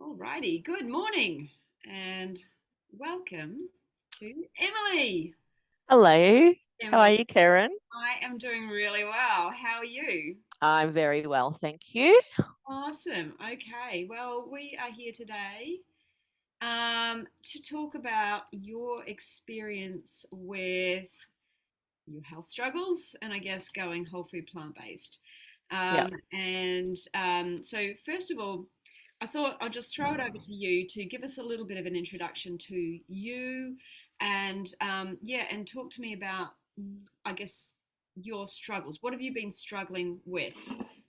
Alrighty, good morning and welcome to Emily. Hello, how are Emily, you, Karen? I am doing really well. How are you? I'm very well, thank you. Awesome. Okay, well, we are here today to talk about your experience with your health struggles and I guess going whole food plant based. Yeah, So, first of all, I thought I'll just throw it over to you to give us a little bit of an introduction to you and talk to me about, I guess, your struggles. What have you been struggling with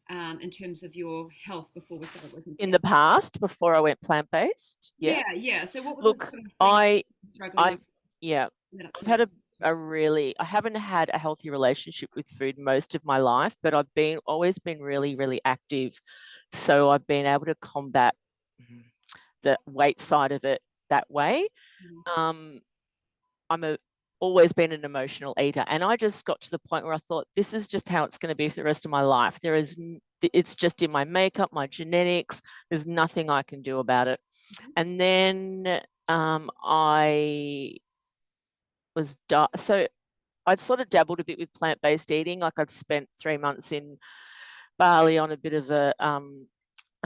in terms of your health before we started working in together? the past, before I went plant-based, yeah. Yeah. So, what were the Look, sort of things I, you're struggling with I've, yeah, led up I've to now? had I haven't had a healthy relationship with food most of my life, but I've been always been really, really active. So I've been able to combat the weight side of it that way. Mhm. Um, I'm a always been an emotional eater, and I just got to the point where I thought this is just how it's going to be for the rest of my life. It's just in my makeup, my genetics. There's nothing I can do about it. And then I so I'd sort of dabbled a bit with plant-based eating. Like I'd spent 3 months in Bali on a bit of a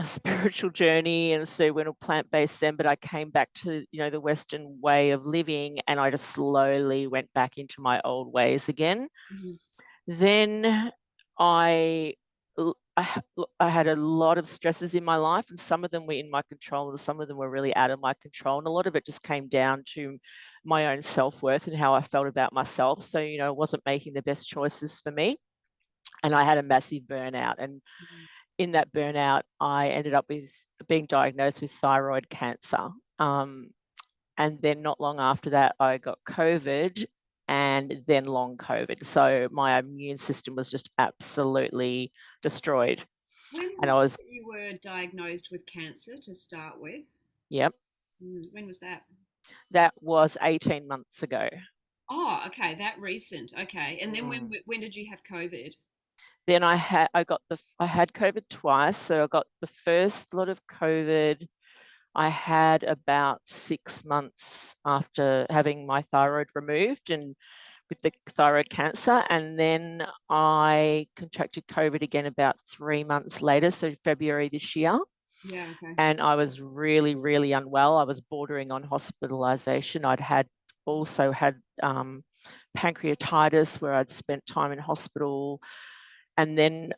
spiritual journey, and so went all plant-based then, but I came back to the Western way of living, and I just slowly went back into my old ways again. Mhm. Then I I had a lot of stresses in my life, and some of them were in my control and some of them were really out of my control, and a lot of it just came down to my own self-worth and how I felt about myself. So I wasn't making the best choices for me, and I had a massive burnout. And Mhm. in that burnout, I ended up with being diagnosed with thyroid cancer. And then not long after that, I got COVID and then long COVID. So my immune system was just absolutely destroyed. When And I was it was, that you were diagnosed with cancer to start with? yep, When was that? that was 18 months ago. Oh, okay, that recent. Okay, and then Mm. when did you have COVID? Then I had COVID twice. So I got the first lot of COVID I had about 6 months after having my thyroid removed and with the thyroid cancer. And then I contracted COVID again about 3 months later, so February this year. Yeah, okay. And I was really, really unwell. I was bordering on hospitalization. Also had pancreatitis where I'd spent time in hospital. And then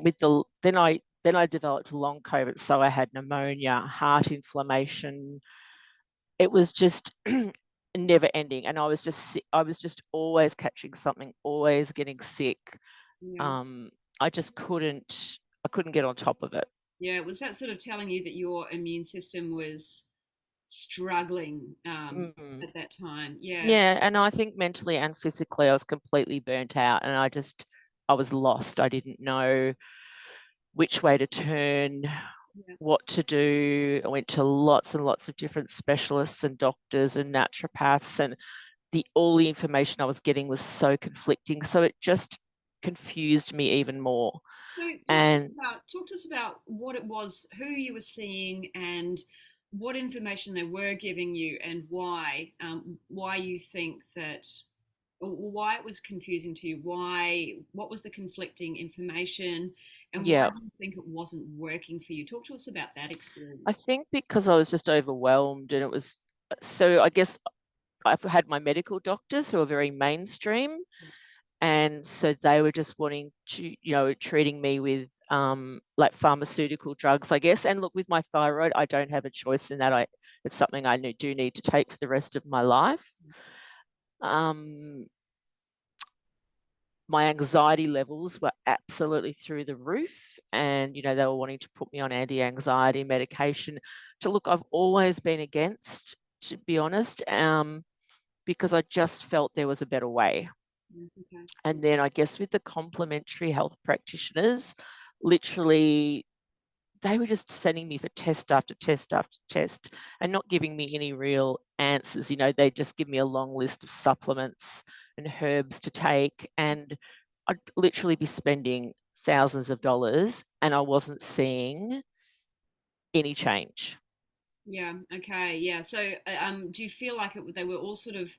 with the then I developed long COVID, so I had pneumonia, heart inflammation. It was just never ending, and I was just always catching something, always getting sick. Yeah. Um, I couldn't get on top of it. Yeah, was that sort of telling you that your immune system was struggling Mm. at that time? Yeah. Yeah, and I think mentally and physically, I was completely burnt out, and I was lost. I didn't know which way to turn, Yeah. what to do. I went to lots and lots of different specialists and doctors and naturopaths, and the all the information I was getting was so conflicting. So it just confused me even more. So And talk to us about what it was, who you were seeing, and what information they were giving you, and why you think that, or why it was confusing to you. What was the conflicting information, and why yeah, do you think it wasn't working for you? Talk to us about that I experience. think because I was just overwhelmed, and it was so I guess I've had my medical doctors who are very mainstream, and so they were just wanting to, treating me with like pharmaceutical drugs, I guess. And look, with my thyroid, I don't have a choice in that. It's something do need to take for the rest of my life. Um, my anxiety levels were absolutely through the roof, and they were wanting to put me on anti-anxiety medication. To look, I've always been against, to be honest, because I just felt there was a better way. Yeah, okay. And then I guess with the complementary health practitioners, literally they were just sending me for test after test after test and not giving me any real answers. They just give me a long list of supplements and herbs to take, and I'd literally be spending thousands of dollars, and I wasn't seeing any change. Yeah. Okay. Yeah. So, do you feel like they were all sort of?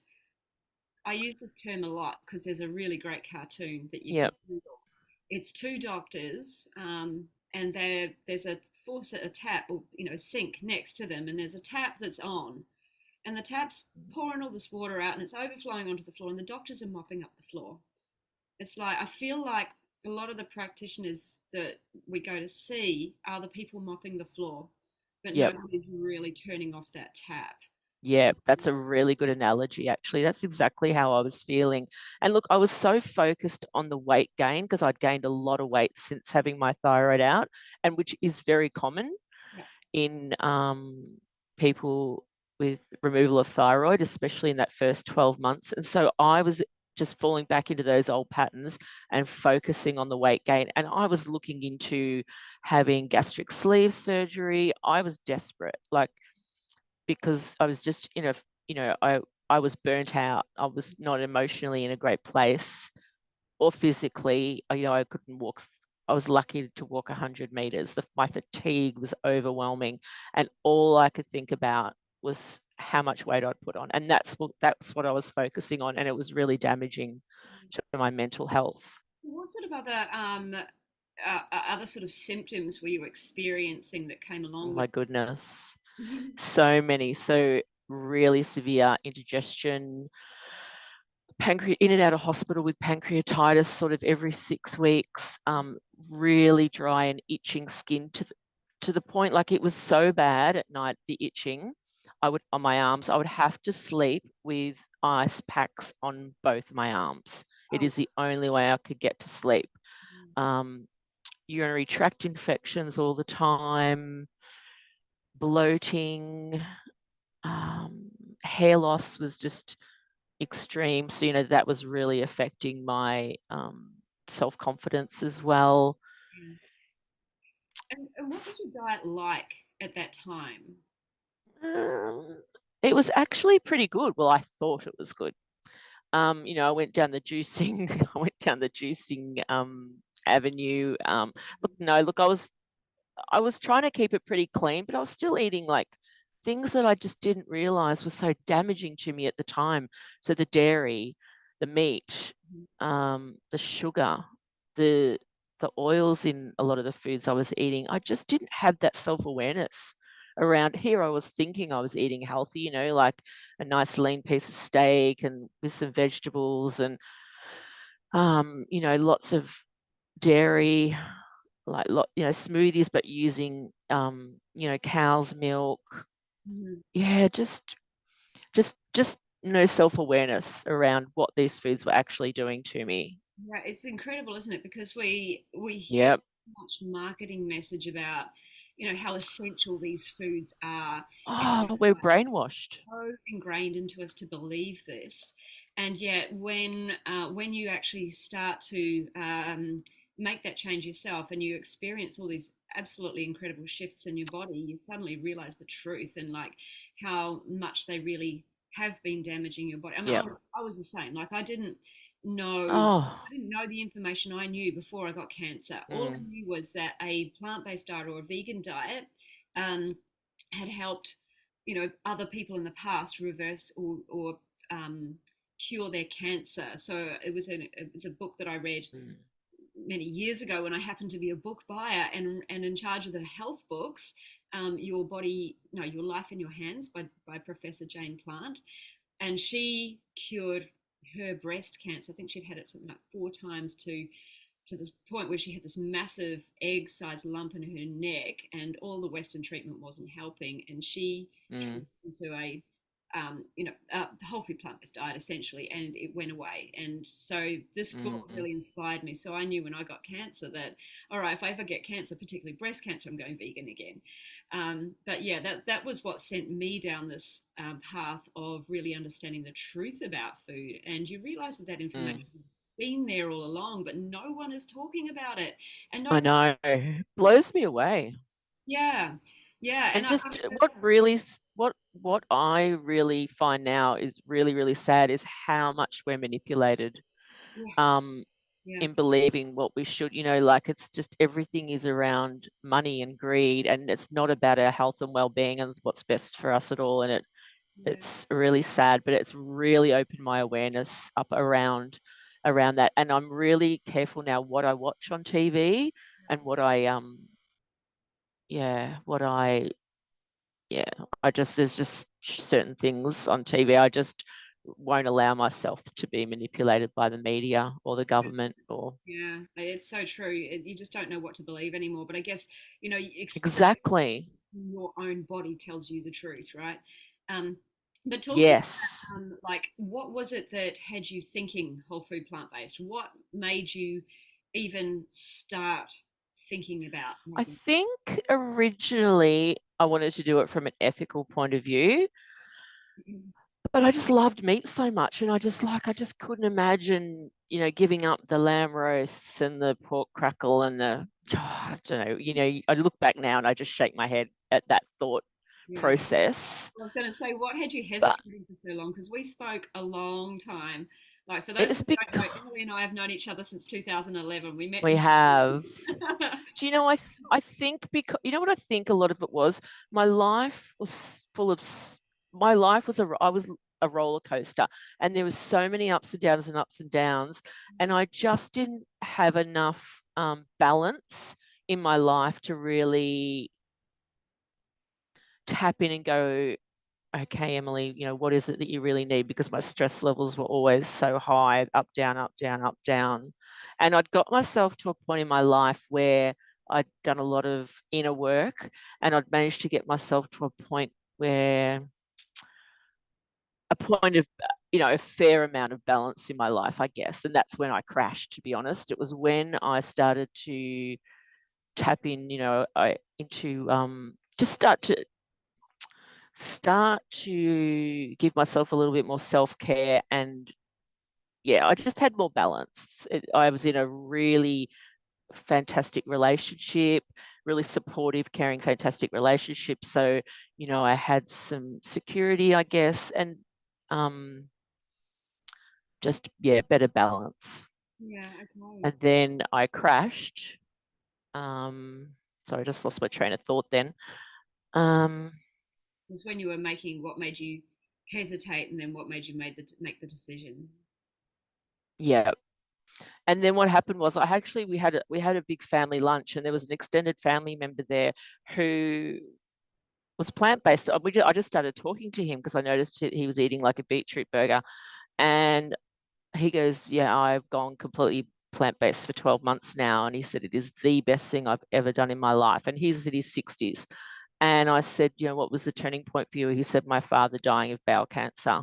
I use this term a lot because there's a really great cartoon that you can Yep, Google. It's two doctors, and there's a faucet, a tap, or sink next to them, and there's a tap that's on, and the tap's pouring all this water out, and it's overflowing onto the floor, and the doctors are mopping up the floor. It's like I feel like a lot of the practitioners that we go to see are the people mopping the floor, but yep. nobody's really turning off that tap. Yeah, that's a really good analogy, actually. That's exactly how I was feeling. And look, I was so focused on the weight gain because I'd gained a lot of weight since having my thyroid out, and which is very common Yeah. in people with removal of thyroid, especially in that first 12 months. And so I was just falling back into those old patterns and focusing on the weight gain. And I was looking into having gastric sleeve surgery. I was desperate. Like, because I was just in a, you know, I was burnt out. I was not emotionally in a great place or physically. I couldn't walk. I was lucky to walk 100 meters. My fatigue was overwhelming, and all I could think about was how much weight I'd put on, and that's what I was focusing on, and it was really damaging to my mental health. So what sort of other sort of symptoms were you experiencing that came Oh along with? my goodness, so many. So really severe indigestion, in and out of hospital with pancreatitis sort of every 6 weeks, really dry and itching skin to the point like it was so bad at night, the itching, I would on my arms, I would have to sleep with ice packs on both my arms. It Oh, is the only way I could get to sleep. Um, Urinary tract infections all the time, bloating, um, hair loss was just extreme. So, that was really affecting my self confidence as well. yeah. And what was your diet like at that time? Um, it was actually pretty good. Well, I thought it was good. I went down the juicing, I went down the juicing avenue. Look, no, look, I was trying to keep it pretty clean, but I was still eating like things that I just didn't realize were so damaging to me at the time. So the dairy, the meat, the sugar, the the oils in a lot of the foods I was eating, I just didn't have that self-awareness around. Here I was thinking I was eating healthy, like a nice lean piece of steak and with some vegetables and lots of dairy, like smoothies, but using cow's milk. Mhm. Yeah, just no self-awareness around what these foods were actually doing to me. Yeah, it's incredible, isn't it? Because we hear Yep. so much marketing message about, how essential these foods are, and Oh, we're brainwashed. so ingrained into us to believe this, and yet when you actually start to make that change yourself and you experience all these absolutely incredible shifts in your body, you suddenly realize the truth and like how much they really have been damaging your body. I mean, I Yep. was I was the same. Like know Oh. I didn't know the information I knew before I got cancer. All I Mm, knew was that a plant-based diet or a vegan diet um, had helped, other people in the past reverse or cure their cancer. So it was a book that I read mm, many years ago when I happened to be a book buyer and in charge of the health books. Your body, no, Your Life in Your Hands by Professor Jane Plant, and she cured her breast cancer. I think she'd had it something like 4 times to this point where she had this massive egg-sized lump in her neck, and all the Western treatment wasn't helping. And she mm, transitioned to a whole food plant-based diet essentially, and it went away. And so this book mm. really inspired me. So I knew when I got cancer that, all right, if I ever get cancer, particularly breast cancer, I'm going vegan again. But yeah, that was what sent me down this path of really understanding the truth about food. And you realize that Mm. information has been there all along, but no one is talking about it. And I no, know. Blows me away. yeah, yeah. And And just what I really find now is really, really sad is how much we're manipulated. yeah, Um, Yeah. in believing what we should, like it's just everything is around money and greed, and it's not about our health and well-being and what's best for us at all. And Yeah. it's really sad, but it's really opened my awareness up around that. And I'm really careful now what I watch on TV and what I yeah, what I yeah, I just there's just certain things on TV I just won't allow myself to be manipulated by the media or the government or Yeah, it's so true. You just don't know what to believe anymore. But I guess, experience exactly. in your own body tells you the truth, right? Um, but talk to me Yes. about, like, what was it that had you thinking whole food plant based? What made you even start thinking about I making? think originally I wanted to do it from an ethical point of view, but I just loved meat so much, and I just couldn't imagine, giving up the lamb roasts and the pork crackle and the I don't know, I look back now and I just shake my head at that thought Yeah. process. I was going to say, what had you But hesitating for so long? Because we spoke a long time. Like, for those it's who don't because know, Emily and I have known each other since 2011. We met we in have. uni. Do you know? I think because you know what I think a lot of it was. My life was full of. My life was I was a roller coaster, and there was so many ups and downs, and I just didn't have enough balance in my life to really tap in and go, okay, Emily, what is it that you really need? Because my stress levels were always so high, up, down, up, down, up, down. And I'd got myself to a point in my life where I'd done a lot of inner work, and I'd managed to get myself to a point where a point of, a fair amount of balance in my life, I guess. And that's when I crashed, to be honest. It was when I started to tap in, into just start to give myself a little bit more self-care, and yeah, I just had more balance. I was in a really fantastic relationship, really supportive, caring, fantastic relationship. So, I had some security, I guess, and um, just, yeah, better balance. Yeah, okay. And then I crashed. Um, sorry, I just lost my train of thought then. Um, Was when you were making what made you hesitate, and then what made you make the decision. yeah. And then what happened was we had a big family lunch, and there was an extended family member there who was plant based. I just started talking to him because I noticed he was eating like a beetroot burger, and he goes, "Yeah, I've gone completely plant based for 12 months now," and he said it is the best thing I've ever done in my life. And he's in his 60s. And I said, "What was the turning point for you?" He said, "My father dying of bowel cancer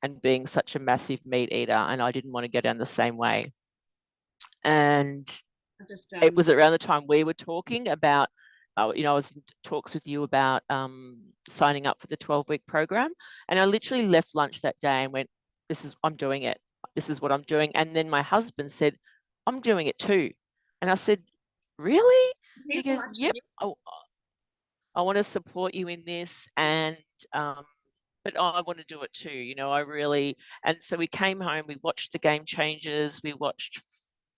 and being such a massive meat eater, and I didn't want to go down the same way." And I just it was around the time we were talking about, I was in talks with you about signing up for the 12-week program. And I literally left lunch that day and went, I'm doing it. This is what I'm doing. And then my husband said, I'm doing it too. And I said, really? And he he will goes, yep, actually. I want to support you in this. And, but I want to do it too. I really, and so we came home, we watched the Game Changers, we watched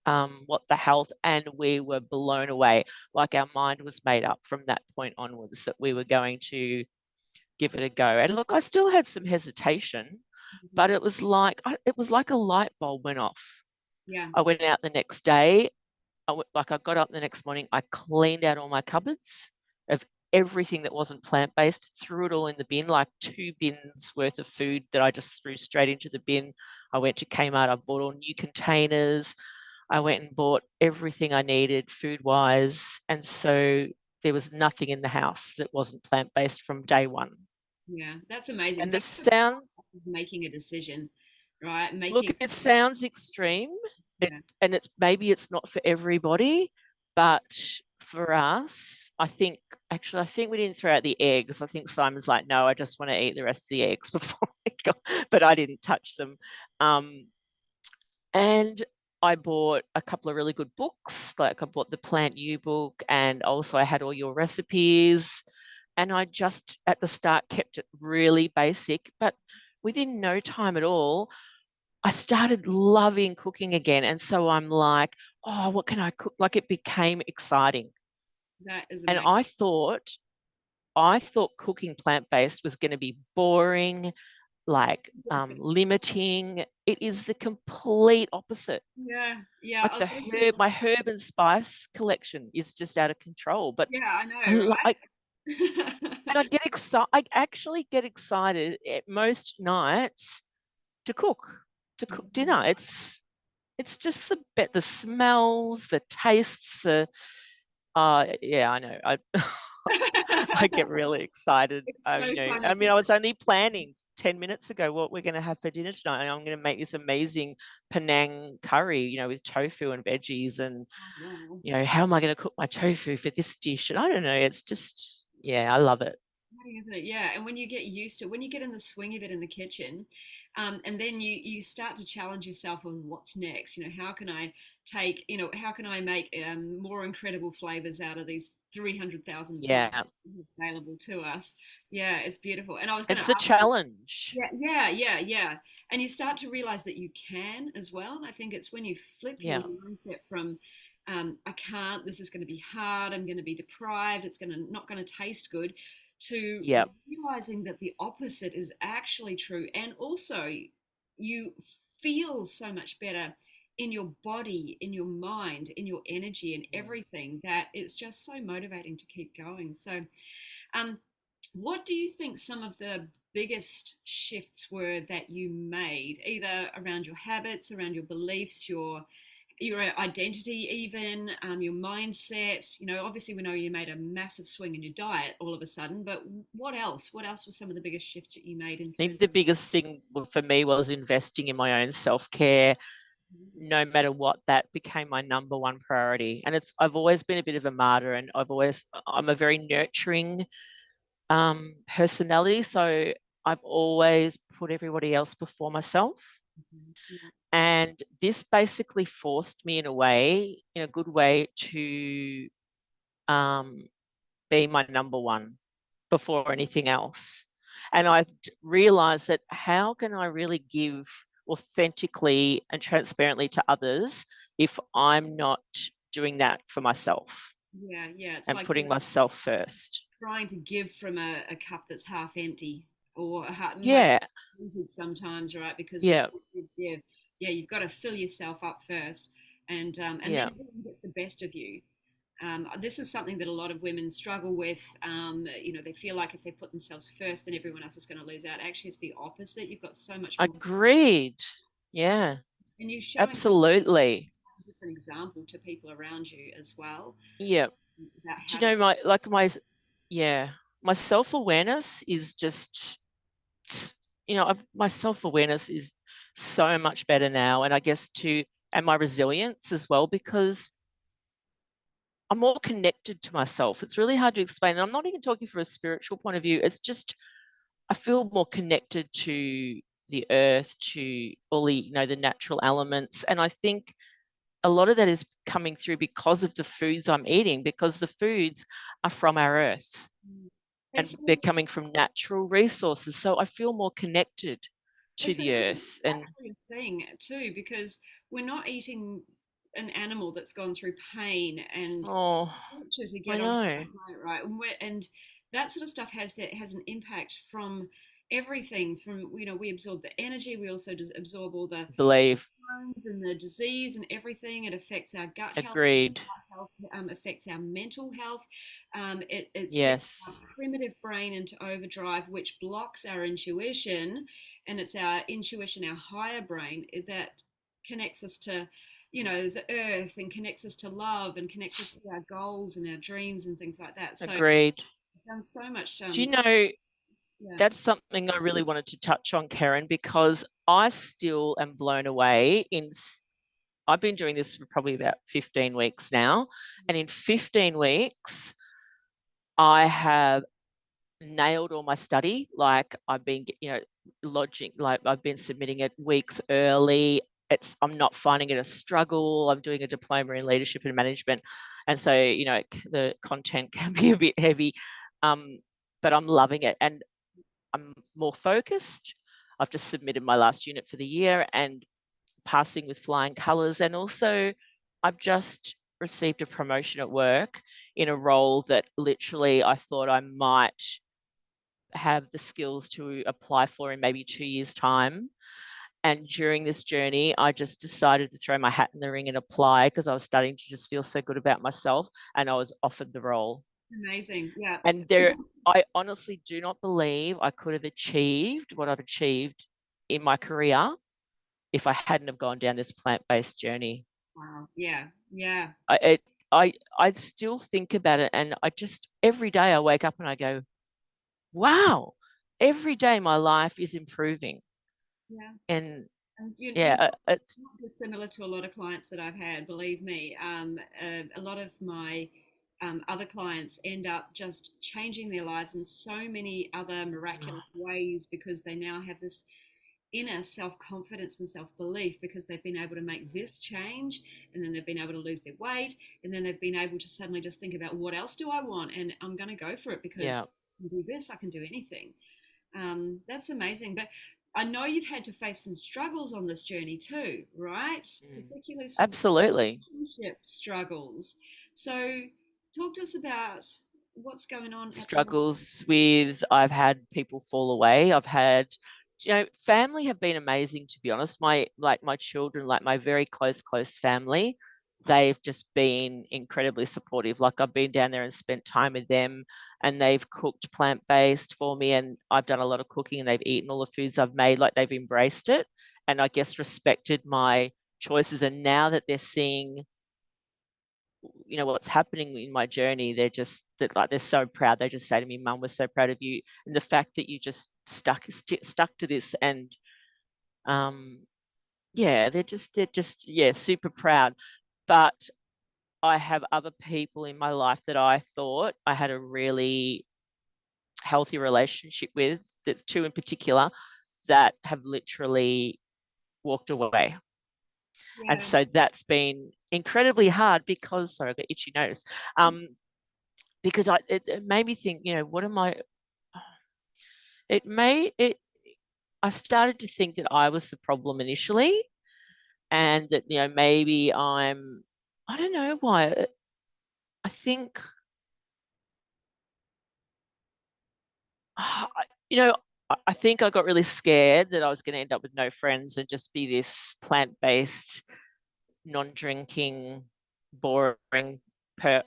What the Health, and we were blown away. Like our mind was made up from that point onwards that we were going to give it a go. And look, I still had some hesitation, but Mhm. it was like a light bulb went off. Yeah, I went out the next day. I got up the next morning. I cleaned out all my cupboards of everything that wasn't plant based, threw it all in the bin, like 2 bins worth of food that I just threw straight into the bin. I went to Kmart. I bought all new containers. I went and bought everything I needed food wise. And so there was nothing in the house that wasn't plant based from day one. yeah, that's amazing. And this That's the sounds, power of making a decision, right? look, Making, it sounds extreme. yeah, And maybe it's not for everybody, but for us, I think we didn't throw out the eggs. I think Simon's like, no, I just want to eat the rest of the eggs before I go, but I didn't touch them. Um, And I bought a couple of really good books. Like I bought the Plant You book, and also I had all your recipes. And I just at the start kept it really basic, but within no time at all, I started loving cooking again. And so I'm like, oh, what can I cook? Like it became exciting. That is And amazing. I thought cooking plant-based was going to be boring, like limiting. It is the complete opposite. Yeah, yeah. Like I was going to say, my herb and spice collection is just out of control. But yeah, I I know, like, right? and I get excited. I actually get excited at most nights to cook, dinner. It's just the smells, the tastes, the yeah, I know. I get really excited. It's so I funny mean, I because was only planning 10 minutes ago what we're going to have for dinner tonight. And I'm going to make this amazing Penang curry, with tofu and veggies. And, oh, wow. how am I going to cook my tofu for this dish? And I don't know. It's just, yeah, I love it. Exciting, isn't it? Yeah, and when you get used to when you get in the swing of it in the kitchen, and then you start to challenge yourself on what's next. How can I take? How can I make more incredible flavors out of these 300,000 ingredients Yeah. available to us? Yeah, it's beautiful. And I was going It's to the ask you. challenge. Yeah, yeah, yeah, yeah. And you start to realize that you can as well. And I think it's when you flip your Yeah. mindset from I can't, this is going to be hard, I'm going to be deprived, it's going to not going to taste good, to Yeah. realizing that the opposite is actually true. And also you feel so much better in your body, in your mind, in your energy, and everything, that it's just so motivating to keep going. So um, what do you think some of the biggest shifts were that you made, either around your habits, around your beliefs, your identity, even your mindset? Obviously we know you made a massive swing in your diet all of a sudden, but what else? What else were some of the biggest shifts that you made in I think terms the biggest thing for me was investing in my own self-care. No matter what, that became my number one priority. And I've always been a bit of a martyr, and I'm a very nurturing personality. So I've always put everybody else before myself. yeah. And this basically forced me in a good way, to um, be my number one before anything else. And I realized that how can I really give authentically and transparently to others if I'm not doing that for myself Yeah, yeah, it's and like putting you're myself first? trying to give from a cup that's half empty, or maybe Yeah, empty sometimes, right? Because yeah, before you give, yeah, you've got to fill yourself up first, and then yeah. everyone gets the best of you. This is something that a lot of women struggle with. They feel like if they put themselves first, then everyone else is going to lose out. Actually, it's the opposite. You've got so much more, Agreed. Yeah, and you're showing absolutely. a different example to people around you as well Yeah. about Do how you to. know yeah, my self-awareness is just, my self-awareness is so much better now. And I guess and my resilience as well, because I'm more connected to myself. It's really hard to explain. And I'm not even talking from a spiritual point of view. It's just, I feel more connected to the earth, to all the natural elements. And I think a lot of that is coming through because of the foods I'm eating, because the foods are from our earth and It's they're coming from natural resources. So I feel more connected to So the this is earth. And actually a thing too, because we're not eating an animal that's gone through pain and oh, torture to I get onto know, the planet, right? And that sort of stuff has an impact from everything. From we absorb the energy, we also absorb all the believe, hormones and the disease and everything. It affects our gut health. agreed. Gut health affects our mental health. It sets our Yes, primitive brain into overdrive, which blocks our intuition, and it's our intuition, our higher brain, that connects us to the earth, and connects us to love, and connects us to our goals and our dreams and things like that. So I've agreed. done so much. Do you know, Yeah. that's something I really wanted to touch on, Karen, because I still am blown away I've been doing this for probably about 15 weeks now. And in 15 weeks, I have nailed all my study. Like I've been, lodging, like I've been submitting it weeks early. I'm not finding it a struggle. I'm doing a diploma in leadership and management. And so, the content can be a bit heavy, but I'm loving it. And I'm more focused. I've just submitted my last unit for the year, and passing with flying colours. And also, I've just received a promotion at work in a role that literally I thought I might have the skills to apply for in maybe 2 years' time. And during this journey, I just decided to throw my hat in the ring and apply because I was starting to just feel so good about myself, and I was offered the role. Amazing. Yeah. And there, I honestly do not believe I could have achieved what I've achieved in my career if I hadn't have gone down this plant-based journey. Wow. Yeah. Yeah. I, it, I still think about it, and I just every day I wake up and I go, wow, every day my life is improving. Yeah. And And yeah, it's not dissimilar to a lot of clients that I've had, believe me. A lot of my other clients end up just changing their lives in so many other miraculous ways because they now have this inner self confidence and self belief because they've been able to make this change, and then they've been able to lose their weight, and then they've been able to suddenly just think about what else do I want, and I'm going to go for it because yeah, I can do this, I can do anything. That's amazing. But I know you've had to face some struggles on this journey too, right? mm, Particularly some absolutely. relationship struggles. So, talk to us about what's going on at the moment. Struggles with, I've had people fall away. I've had, family have been amazing, to be honest. My children, like my very close family, they've just been incredibly supportive. Like I've been down there and spent time with them, and they've cooked plant-based for me, and I've done a lot of cooking, and they've eaten all the foods I've made. Like they've embraced it, and I guess respected my choices. And now that they're seeing, what's happening in my journey, they're just that, like, they're so proud. They just say to me, Mum, we're so proud of you, and the fact that you just stuck to this. And yeah, they're just yeah, super proud. But I have other people in my life that I thought I had a really healthy relationship with, that's two in particular, that have literally walked away. And Yeah, so that's been incredibly hard because, sorry, I've got itchy nose. Because it made me think, what am I? It made it. I started to think that I was the problem initially, and that maybe I'm. I don't know why. I think you know. I think I got really scared that I was going to end up with no friends and just be this plant-based, non-drinking, boring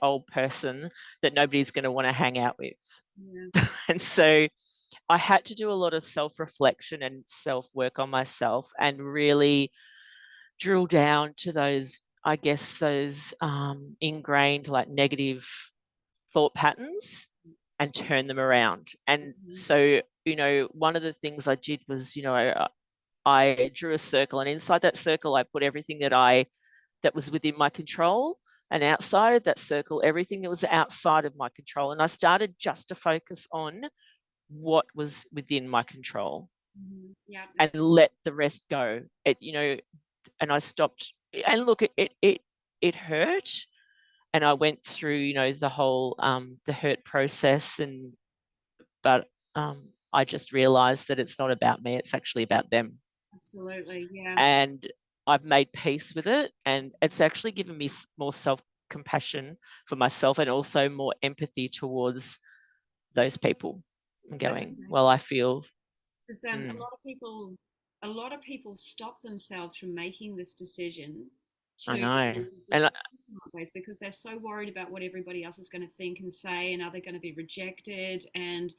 old person that nobody's going to want to hang out with. yeah, And so I had to do a lot of self reflection and self work on myself, and really drill down to those, I guess, those ingrained, like, negative thought patterns, and turn them around. And mhm, so, one of the things I did was, I drew a circle, and inside that circle, I put everything that was within my control, and outside of that circle, everything that was outside of my control. And I started just to focus on what was within my control, mhm. Yeah, and let the rest go. And I stopped. And look, it hurt, and I went through, the whole the hurt process, but I just realized that it's not about me; it's actually about them. absolutely. Yeah, And I've made peace with it, and it's actually given me more self compassion for myself, and also more empathy towards those people. I'm that's going, well, amazing. I feel. Because Mm, a lot of people stop themselves from making this decision I to know. be And plant-based because they're so worried about what everybody else is going to think and say, and are they going to be rejected? And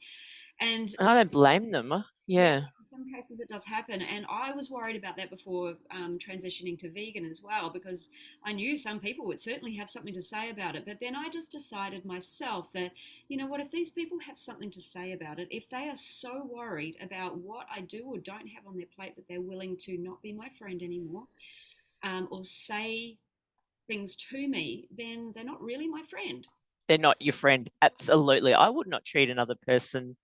I don't blame them. yeah, Yeah. in some cases it does happen. And I was worried about that before transitioning to vegan as well, because I knew some people would certainly have something to say about it. But then I just decided myself that, you know what, if these people have something to say about it, if they are so worried about what I do or don't have on their plate that they're willing to not be my friend anymore, or say things to me, then they're not really my friend. They're not your friend. Absolutely. I would not treat another person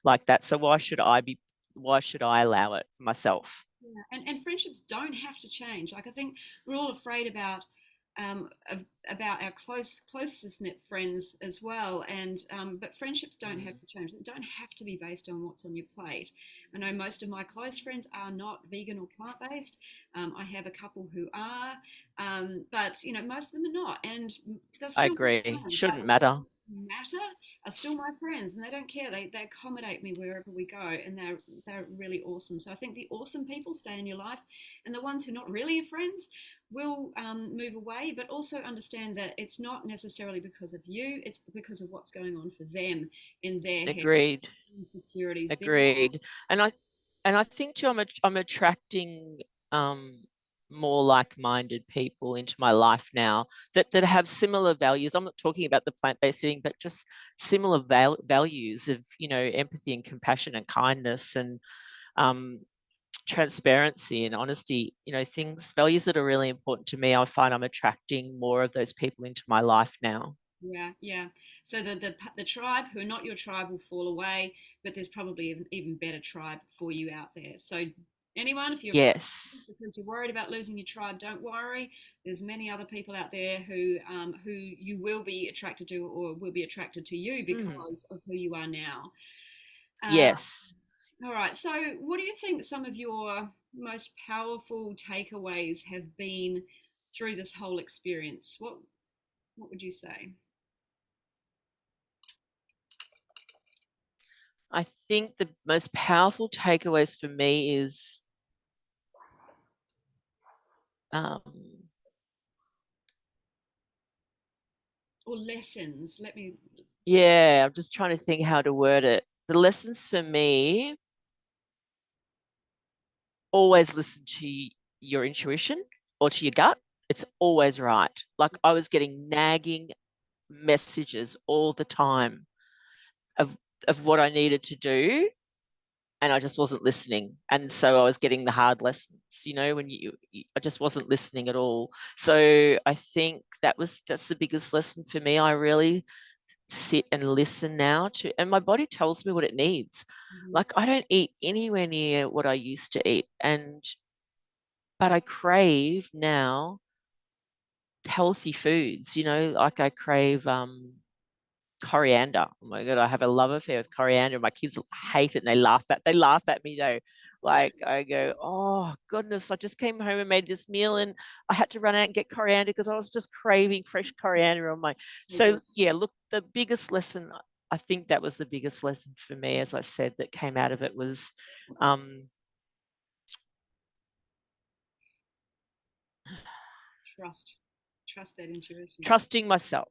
like that. So why should I allow it for myself? Yeah, and friendships don't have to change. Like I think we're all afraid about of about our closest knit friends as well. And but friendships don't have Mm. to change. They don't have to be based on what's on your plate. I know most of my close friends are not vegan or plant based. I have a couple who are, but you know most of them are not, and they're I still my agree. friends. Like Shouldn't the matter. ones who matter are still my friends, and they don't care. They accommodate me wherever we go, and they're really awesome. So I think the awesome people stay in your life, and the ones who are not really your friends will move away, but also understand that it's not necessarily because of you, it's because of what's going on for them in their head, Agreed. insecurities, their Agreed. And I lives. and I think too I'm attracting um more like-minded people into my life now that have similar values. I'm not talking about the plant-based eating, but just similar values of, empathy and compassion and kindness and um transparency and honesty, things, values that are really important to me. I find I'm attracting more of those people into my life now. Yeah, yeah. So the tribe who are not your tribe will fall away, but there's probably an even better tribe for you out there. So anyone, if you're afraid Yes. because you're worried about losing your tribe, don't worry. There's many other people out there who you will be attracted to or will be attracted to you Mm. because of who you are now. Uh, Yes. all right. So what do you think some of your most powerful takeaways have been through this whole experience? What would you say? I think the most powerful takeaways for me is, um, Or lessons? Let me. yeah, I'm just trying to think how to word it. The lessons for me, always listen to your intuition or to your gut. It's always right. Like I was getting nagging messages all the time of what I needed to do, and I just wasn't listening. And so I was getting the hard lessons, when I just wasn't listening at all. So I think that's the biggest lesson for me. I really sit and listen now to, and my body tells me what it needs. Mhm. Like I don't eat anywhere near what I used to eat, but I crave now healthy foods, like I crave coriander. Oh my god, I have a love affair with coriander. My kids hate it and they laugh at me though. Like I go, oh goodness, I just came home and made this meal and I had to run out and get coriander because I was just craving fresh coriander on my. So good. So yeah, look, the biggest lesson, I think that was the biggest lesson for me, as I said, that came out of it was um, Trust. Trust that intuition. trusting myself.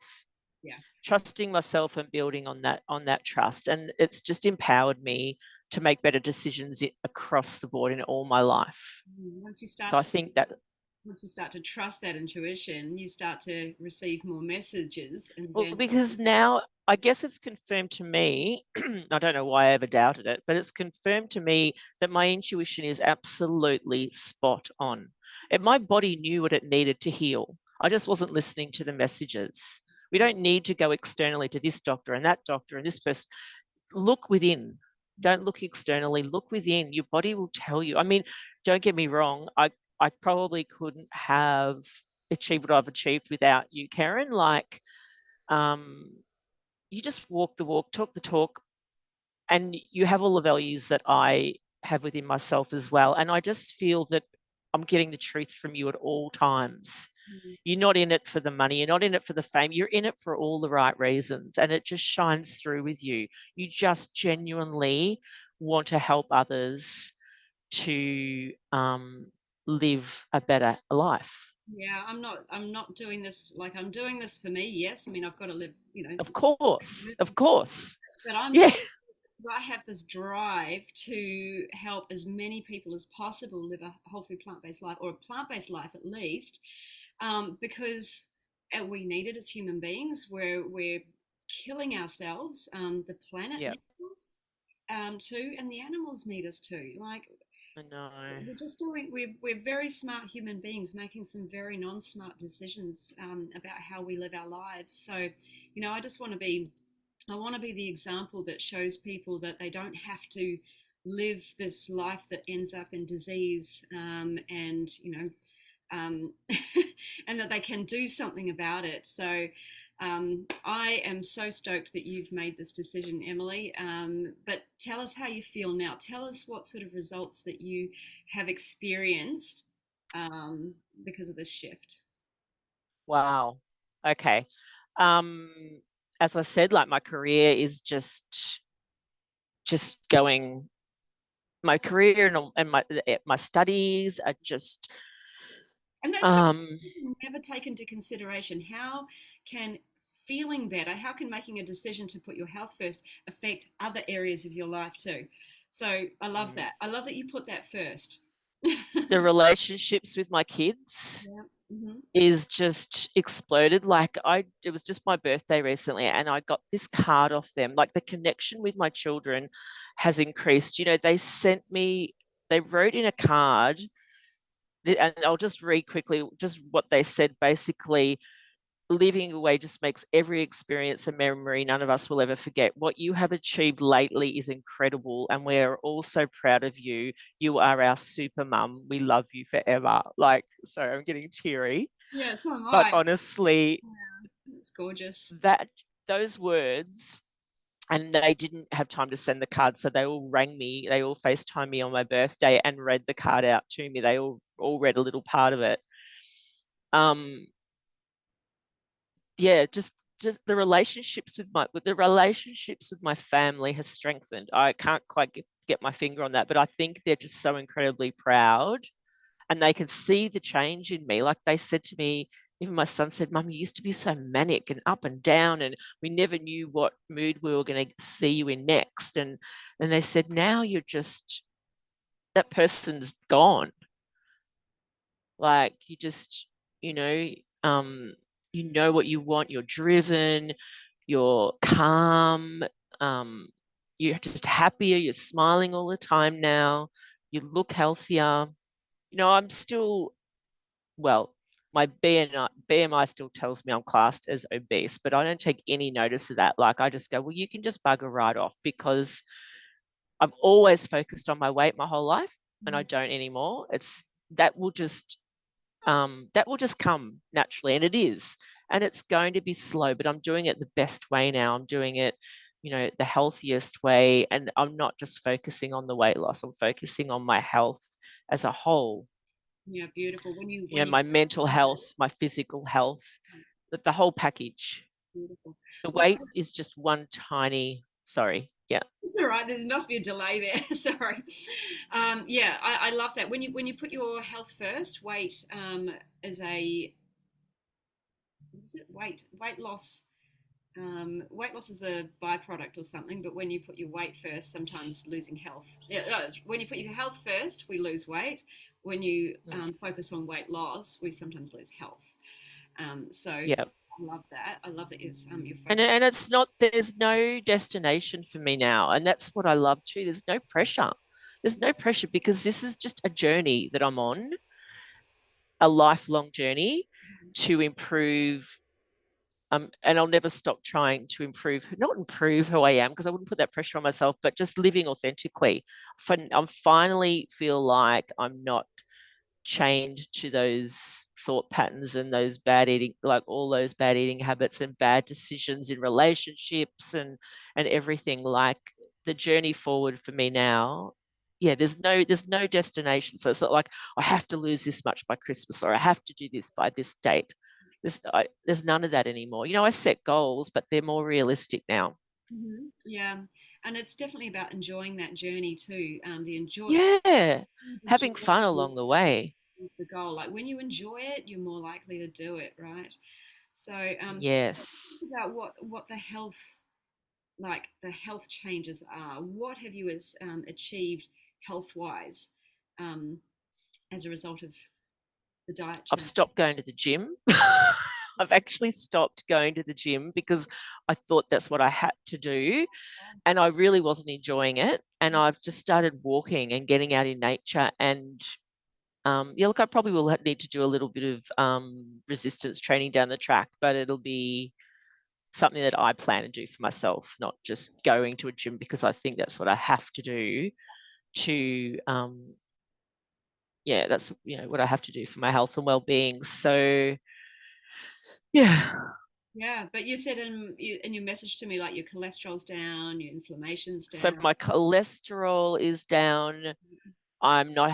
Yeah. Trusting myself and building on that trust, and it's just empowered me to make better decisions across the board in all my life. Once you So start I to think that, trust that intuition, you start to receive more messages, and well, then because now I guess it's confirmed to me, I don't know why I ever doubted it, but it's confirmed to me that my intuition is absolutely spot on. And my body knew what it needed to heal. I just wasn't listening to the messages. We don't need to go externally to this doctor and that doctor and this person. Look within. Don't look externally. Look within. Your body will tell you. I mean, don't get me wrong. I probably couldn't have achieved what I've achieved without you, Karen. Like, um, you just walk the walk, talk the talk, and you have all the values that I have within myself as well. And I just feel that I'm getting the truth from you at all times. Mhm. You're not in it for the money. You're not in it for the fame. You're in it for all the right reasons. And it just shines through with you. You just genuinely want to help others to live a better life. Yeah, I'm not doing this like I'm doing this for me. Yes, I mean I've got to live, Of course. Of course. but I'm Yeah. doing because I have this drive to help as many people as possible live a whole food plant based life or a plant based life at least, because we need it as human beings. We're killing ourselves. The planet Yeah. needs us too, and the animals need us too. Like I know. we're just doing we're very smart human beings making some very non-smart decisions about how we live our lives. So I just want to be the example that shows people that they don't have to live this life that ends up in disease, and um, and that they can do something about it. So I am so stoked that you've made this decision, Emily. But tell us how you feel now. Tell us what sort of results that you have experienced um, because of this shift. Wow. Okay. Um, as I said, like my career is just going. My career and my studies are just And that's something um, people never take into consideration. How can feeling better, how can making a decision to put your health first affect other areas of your life too? So I love mm, that. I love that you put that first. the relationships with my kids Yeah. Hmm. is just exploded. Like it was just my birthday recently, and I got this card off them. Like the connection with my children has increased. They wrote in a card, and I'll just read quickly just what they said. Basically, living away just makes every experience a memory none of us will ever forget. What you have achieved lately is incredible, and we're all so proud of you. You are our super mum. We love you forever. Like, sorry, I'm getting teary. Yeah, so am But I. honestly, It's gorgeous. that those words, and they didn't have time to send the card, so they all rang me. They all FaceTime me on my birthday and read the card out to me. They all read a little part of it. Um, yeah, just the relationships with my family has strengthened. I can't quite get my finger on that, but I think they're just so incredibly proud, and they can see the change in me. Like they said to me, even my son said, Mum, you used to be so manic and up and down, and we never knew what mood we were going to see you in next. And they said, now you're just, that person's gone. Like you know, um, you know what you want, you're driven, you're calm, um, you're just happier, you're smiling all the time now, you look healthier. I'm still, well, my BMI still tells me I'm classed as obese, but I don't take any notice of that. Like I just go, well, you can just bugger right off, because I've always focused on my weight my whole life, and I Mhm. don't anymore. That will just that will just come naturally, and it is, and it's going to be slow, but I'm doing it the best way now. I'm doing it, the healthiest way, and I'm not just focusing on the weight loss. I'm focusing on my health as a whole. Yeah, beautiful. When you My mental health, my physical health, the whole package. beautiful. The Well, weight is just one tiny. Sorry, yeah. it's all right. There must be a delay there. Sorry. Yeah, I love that. When you put your health first, weight is a what is it? Weight loss. Weight loss is a byproduct or something, but when you put your weight first, sometimes losing health. Yeah, no, when you put your health first, we lose weight. When you Mm, focus on weight loss, we sometimes lose health. So I yeah. love that. I love that it's your And focus. and it's not, there's no destination for me now. And that's what I love too. There's no pressure. There's no pressure, because this is just a journey that I'm on, a lifelong journey to improve. And I'll never stop trying to improve, not improve who I am, because I wouldn't put that pressure on myself, but just living authentically. I'm finally feel like I'm not chained to those thought patterns and those bad eating, like all those bad eating habits and bad decisions in relationships and everything. Like the journey forward for me now, yeah, there's no destination. So it's not like I have to lose this much by Christmas, or I have to do this by this date. There's none of that anymore. I set goals, but they're more realistic now. Yeah, and it's definitely about enjoying that journey too. Yeah, The having fun journey along the way. is the goal. Like when you enjoy it, you're more likely to do it, right? So Yes. think about what the health changes are. What have you achieved health wise um, as a result of the diet I've change? stopped going to the gym. I've actually stopped going to the gym because I thought that's what I had to do. And I really wasn't enjoying it. And I've just started walking and getting out in nature. And yeah, look, I probably will need to do a little bit of resistance training down the track, but it'll be something that I plan to do for myself, not just going to a gym because I think that's what I have to do to yeah, that's what I have to do for my health and well-being. So yeah. Yeah, but you said in your message to me, like your cholesterol's down, your inflammation's So down. my cholesterol is down. I'm um not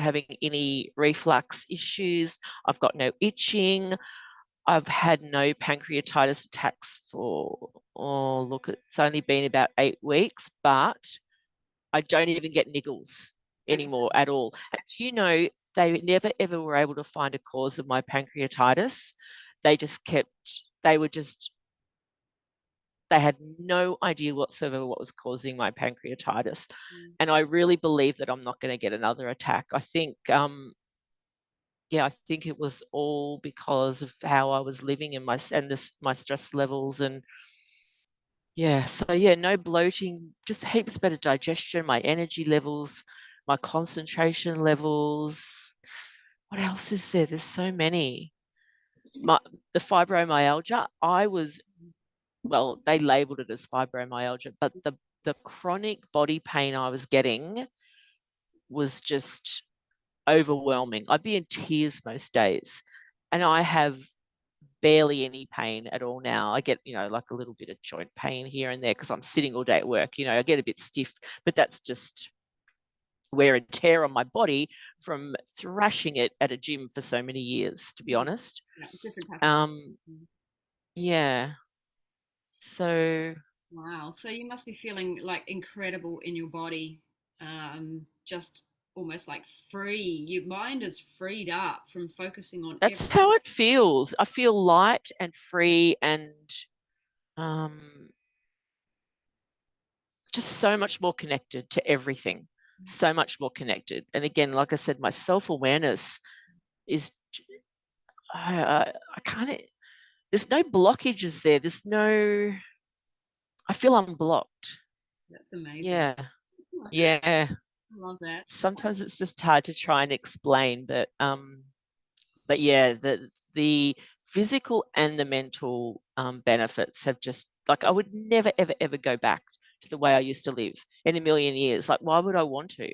having any reflux issues. I've got no itching. I've had no pancreatitis attacks for, oh, look, it's only been about 8 weeks, but I don't even get niggles Okay. anymore at all. And they never ever were able to find a cause of my pancreatitis. They just kept, they were just, they had no idea whatsoever what was causing my pancreatitis. Mm. And I really believe that I'm not going to get another attack. I think, yeah, I think it was all because of how I was living and my stress levels. And yeah, so yeah, no bloating, just heaps better digestion, my energy levels, my concentration levels. What else is there? There's so many. My The fibromyalgia, well, they labeled it as fibromyalgia, but the chronic body pain I was getting was just overwhelming. I'd be in tears most days. And I have barely any pain at all now. I get, like a little bit of joint pain here and there because I'm sitting all day at work. I get a bit stiff, but that's just wear and tear on my body from thrashing it at a gym for so many years, to be Mm. honest. Yeah, different pathogen. Um, yeah. So Wow. So you must be feeling like incredible in your body, just almost like free. Your mind is freed up from focusing on that's everything. how it feels. I feel light and free and um, just so much more connected to everything, so much more connected. And again, like I said, my self awareness is, I can't, there's no blockages there. I feel unblocked. That's amazing. Yeah. Yeah. I love that. Sometimes it's just hard to try and explain, but yeah, the physical and the mental benefits have just, like, I would never ever ever go back to the way I used to live in a million years. Like, why would I want to?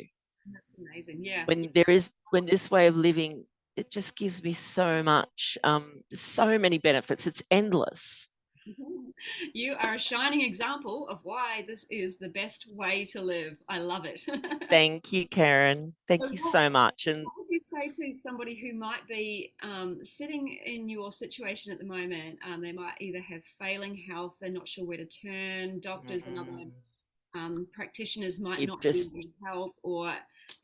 That's amazing. Yeah. When this way of living, it just gives me so many benefits. It's endless. You are a shining example of why this is the best way to live. I love it. Thank you, Karen. So, Thank you so much. And what would you say to somebody who might be sitting in your situation at the moment? They might either have failing health, they're not sure where to turn, doctors and other practitioners might you've not be just able to help, or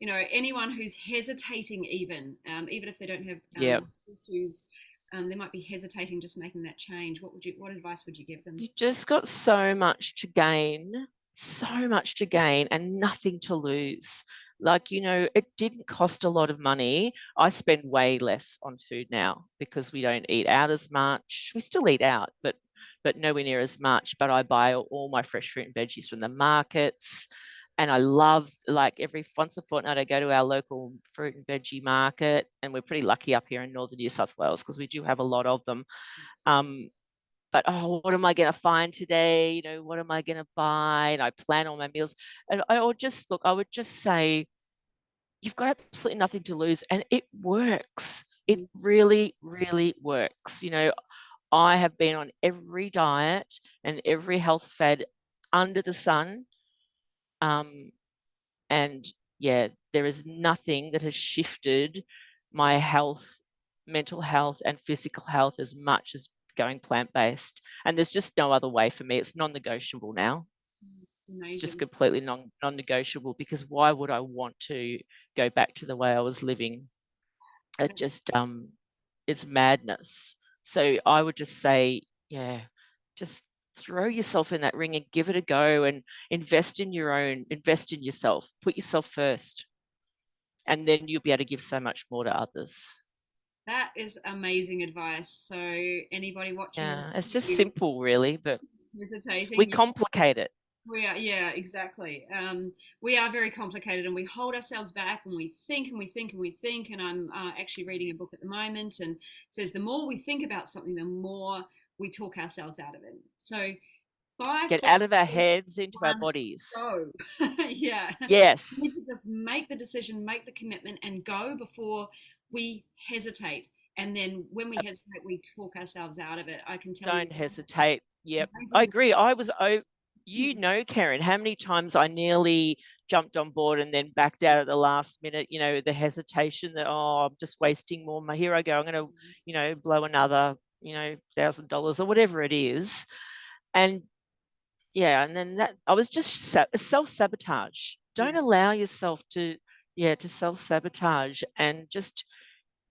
anyone who's hesitating, even if they don't have yeah, issues, they might be hesitating just making that change. What advice would you give them? you just got so much to gain and nothing to lose. Like, it didn't cost a lot of money. I spend way less on food now because we don't eat out as much. We still eat out, but nowhere near as much. But I buy all my fresh fruit and veggies from the markets. And I love, like, every once a fortnight, I go to our local fruit and veggie market. And we're pretty lucky up here in northern New South Wales because we do have a lot of them. Um, but what am I going to find today? What am I going to buy? And I plan all my meals. And I would just say, you've got absolutely nothing to lose. And it works. It really, really works. I have been on every diet and every health fad under the sun. Um, and yeah, there is nothing that has shifted my health, mental health, and physical health as much as going plant based. And there's just no other way for me. It's non negotiable now. It's just Amazing. completely non negotiable because why would I want to go back to the way I was living? It just, it's madness. So I would just say, yeah, just throw yourself in that ring and give it a go and invest in yourself, put yourself first, and then you'll be able to give so much more to others. That is amazing advice. So anybody watching Yeah, this, it's just who simple, really, but is we hesitating, complicate it. we are, yeah, exactly. We are very complicated, and we hold ourselves back, and we think, and we think, and we think. And I'm actually reading a book at the moment, and it says the more we think about something, the more we talk ourselves out of it. So Five, Get four, out of our three, heads into our one, bodies. go. Yeah. We need Yes, to just make the decision, make the commitment, and go before we hesitate. And then when we hesitate, we talk ourselves out of it. I can tell you, don't hesitate. Yep, I amazing. agree. You know, Karen, how many times I nearly jumped on board and then backed out at the last minute, you know, the hesitation that, oh, I'm just wasting more money. Here I go. I'm going to, you know, blow another, you know, $1,000 or whatever it is. And yeah, and then that I was just self-sabotage. Yeah. Don't allow yourself to, yeah, to self-sabotage and just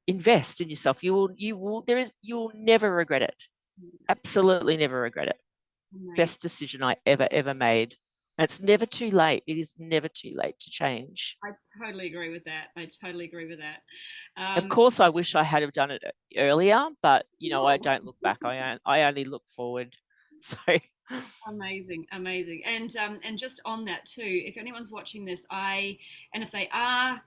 invest in yourself. You will never regret it. Absolutely never regret it. Amazing. Best decision I ever made. And it's never too late. It is never too late to change. I totally agree with that. I totally agree with that. Of Um, course, I wish I had have done it earlier, but you know, I oh, don't look back. I only look forward. So amazing, amazing. And just on that too, if anyone's watching this, and if they are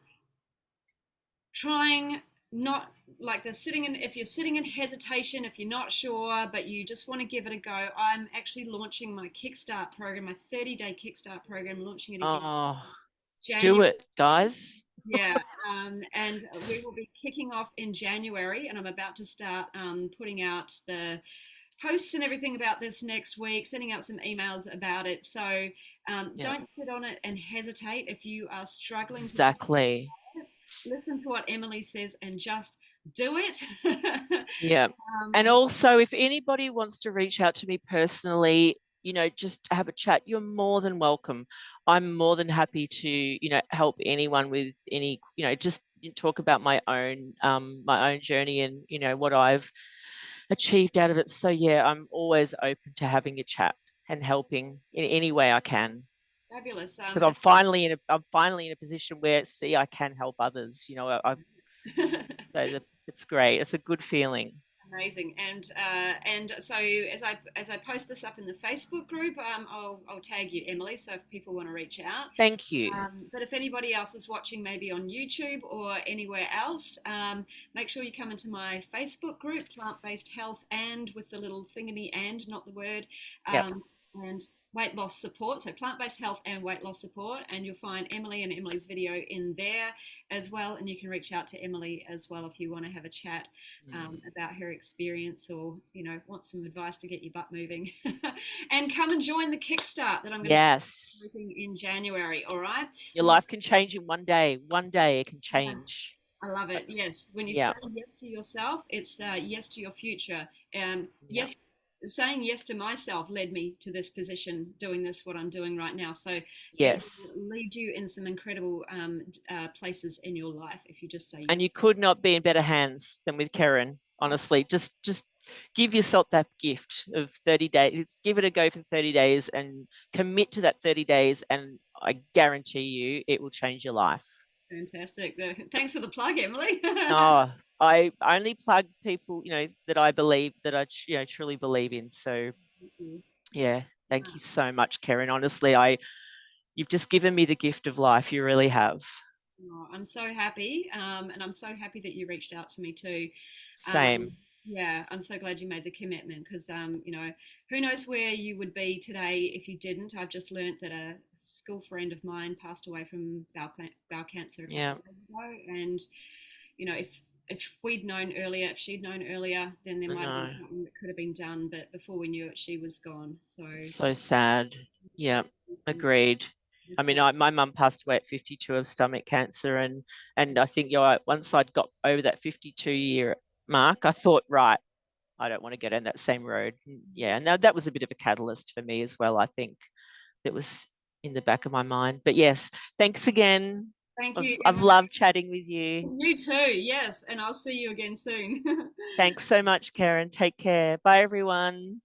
trying not like they're sitting in if you're sitting in hesitation, if you're not sure but you just want to give it a go, I'm actually launching my Kickstart program, my 30-day Kickstart program, launching it again oh, do January. it, guys. Yeah, and we will be kicking off in January, and I'm about to start putting out the posts and everything about this next week, sending out some emails about it. So Yeah, don't sit on it and hesitate. If you are struggling to exactly. it, listen to what Emily says and just do it. Yeah. And also, if anybody wants to reach out to me personally, you know, just have a chat, you're more than welcome. I'm more than happy to, you know, help anyone with any, you know, just talk about my own journey and, you know, what I've achieved out of it. So yeah, I'm always open to having a chat and helping in any way I can. Fabulous. Because I'm finally in a position where see I can help others. You know, so it's great. It's a good feeling. Amazing, and so as I post this up in the Facebook group, I'll tag you, Emily. So if people want to reach out, Thank you. but if anybody else is watching, maybe on YouTube or anywhere else, make sure you come into my Facebook group, Plant Based Health, and with the little thingamy and not the word, Yep. and weight loss support. So plant based health and weight loss support, and you'll find Emily and Emily's video in there as well. And you can reach out to Emily as well if you want to have a chat about her experience, or want some advice to get your butt moving. And come and join the Kickstart that I'm going to start Yes. in January. All right. Your life can change in one day. One day it can Yeah, change. I love it. Yes, when you Yeah. say yes to yourself, it's yes to your future. Yeah. Yes, saying yes to myself led me to this position, doing this what I'm doing right now. So it Yes. will lead you in some incredible places in your life if you just say And yes. you could not be in better hands than with Karen, Oh, honestly. Just give yourself that gift of 30 days. Give it a go for 30 days and commit to that 30 days. And I guarantee you it will change your life. fantastic! Thanks for the plug, Emily. Oh, I only plug people, you know, that I believe that you know, truly believe in. So Thank you. yeah, thank you so much, Karen. Honestly, you've just given me the gift of life. You really have. Oh, I'm so happy, and I'm so happy that you reached out to me too. Um, Same. yeah, I'm so glad you made the commitment because, who knows where you would be today if you didn't. I've just learnt that a school friend of mine passed away from bowel cancer a couple Yeah, of days ago, and if we'd known earlier, if she'd known earlier, then there I might have been know. something that could have been done. But before we knew it, she was gone. So So sad. Yeah, it's been agreed. I mean, my mum passed away at 52 of stomach cancer, and I think you're right. Once I'd got over that 52-year mark, I thought, right, I don't want to go down that same road. Yeah, and that was a bit of a catalyst for me as well. I think that was in the back of my mind. But yes, thanks again. thank you, I've Emily. loved chatting with you. You too. Yes, and I'll see you again soon. Thanks so much, Karen. Take care. Bye, everyone.